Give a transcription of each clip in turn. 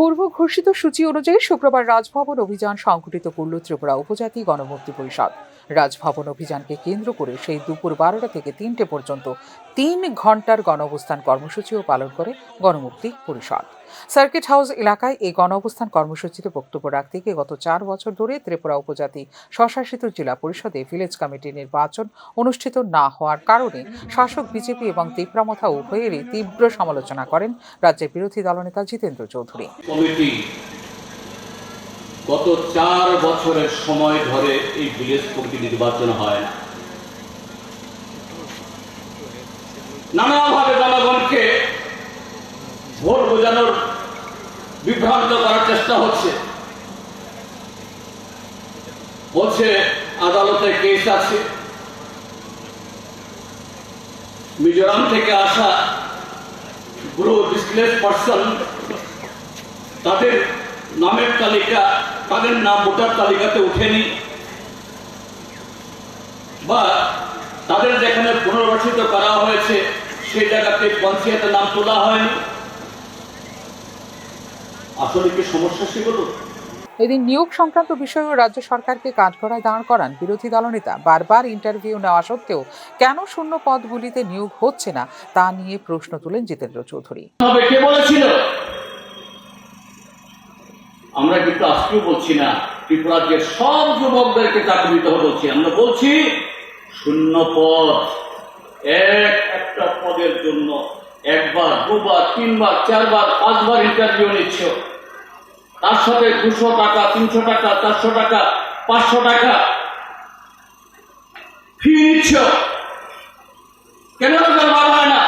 পূর্ব ঘোষিত সূচি অনুযায়ী শুক্রবার রাজভবন অভিযান সংঘটিত করল ত্রিপুরা উপজাতি গণমুক্তি পরিষদ। রাজভবন অভিযানকে কেন্দ্র করে সেই দুপুর 12টা থেকে 3টে পর্যন্ত 3 ঘন্টার গণঅবস্থান কর্মসূচিও পালন করে গণমুক্তি পরিষদ। সার্কিট হাউস এলাকায় এই গণঅবস্থান কর্মসূচিতে বক্তব্য রাখতে গিয়ে গত 4 বছর ধরে ত্রিপুরা উপজাতি স্বশাসিত জেলা পরিষদে ভিলেজ কমিটি নির্বাচন অনুষ্ঠিত না হওয়ার কারণে শাসক বিজেপি এবং তিপ্রামথা উভয়েরই তীব্র সমালোচনা করেন রাজ্যের বিরোধী দলনেতা জিতেন্দ্র চৌধুরী। কমিটি গত 4 বছরের সময় ধরে এই ভিলেজ কমিটি নির্বাচন হয় না। নানাভাবে জনগণকে ভোট বোঝানোর বিভ্রান্ত করার চেষ্টা হচ্ছে। বলছে আদালতে কেস আছে, মিজোরাম থেকে আসা গ্রো ডিসপ্লেস পার্সন তাদের নামের তালিকা, তাদের নাম ভোটার তালিকাতে উঠেনি, বা তাদের যেখানে পুনর্বাসিত করা হয়েছে সেই জায়গাতে পঞ্চায়েতের নাম তোলা হয়নি। আসলে কি সমস্যা সেগুলো? এদিন নিয়োগ সংক্রান্ত বিষয়েও রাজ্য সরকারকে কাঠগড়ায় দাঁড় করান বিরোধী দলনেতা। বারবার ইন্টারভিউ নেওয়া সত্ত্বেও কেন শূন্য পদগুলিতে নিয়োগ হচ্ছে না তা নিয়ে প্রশ্ন তুলেন জিতেন্দ্র চৌধুরী। কে বলেছিল? আমরা কিন্তু আজকেও বলছি না ত্রিপুরার যে সব যুবকদেরকে চাকরি দিতে হবে বলছি, আমরা বলছি শূন্য পদ। একটা পদের জন্য 1 বার 2 বার 3 বার 4 বার 5 বার ইন্টারভিউ নিচ্ছ, তার সাথে 200 টাকা 300 টাকা 400 টাকা 500 টাকা ফি নিচ্ছ। কেন বার হয় না?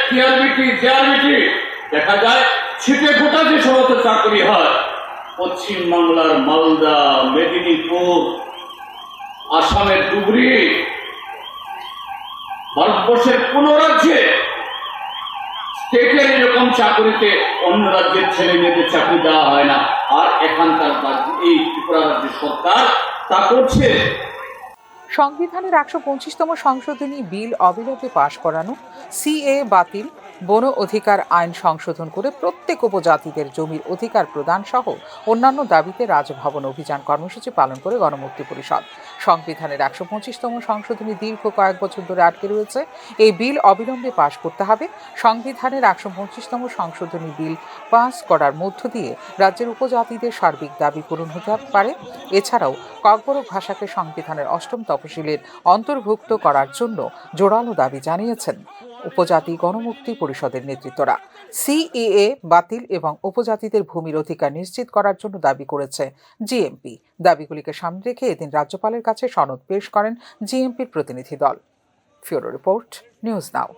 জিআরবিটি দেখা যায় ছিটে ফোটা যে সমস্ত চাকরি হয় পশ্চিম বাংলার মালদা, মেদিনীপুর, আসামের ধুবড়ি, ভারতবর্ষের কোন রাজ্যে স্টেটের এরকম চাকরিতে অন্য রাজ্যের ছেলে মেয়েদের চাকরি দেওয়া হয় না। আর এখানকার এই ত্রিপুরা রাজ্যের সরকার তা করছে। সংবিধানের 125তম সংশোধনী বিল অবিলম্বে পাশ করানো, সিএ বাতিল, বন অধিকার আইন সংশোধন করে প্রত্যেক উপজাতিদের জমির অধিকার প্রদান সহ অন্যান্য দাবিতে রাজভবন অভিযান কর্মসূচি পালন করে গণমুক্তি পরিষদ। সংবিধানের 125তম সংশোধনী দীর্ঘ কয়েক বছর ধরে আটকে রয়েছে। এই বিল অবিলম্বে পাশ করতে হবে। সংবিধানের 125তম সংশোধনী বিল পাস করার মধ্য দিয়ে রাজ্যের উপজাতিদের সার্বিক দাবি পূরণ হতে পারে। এছাড়াও ককবরক ভাষাকে সংবিধানের 8ম তফসিলের অন্তর্ভুক্ত করার জন্য জোরালো দাবি জানিয়েছেন উপজাতি গণমুক্তি পরিষদের নেতৃত্বরা। সিএএ বাতিল এবং উপজাতিদের ভূমির অধিকার নিশ্চিত করার জন্য দাবি করেছে জিএমপি। দাবিগুলিকে সামনে রেখে এদিন রাজ্যপালের কাছে সনদ পেশ করেন জিএমপির প্রতিনিধি দল। ফিউরো রিপোর্ট, নিউজ নাও।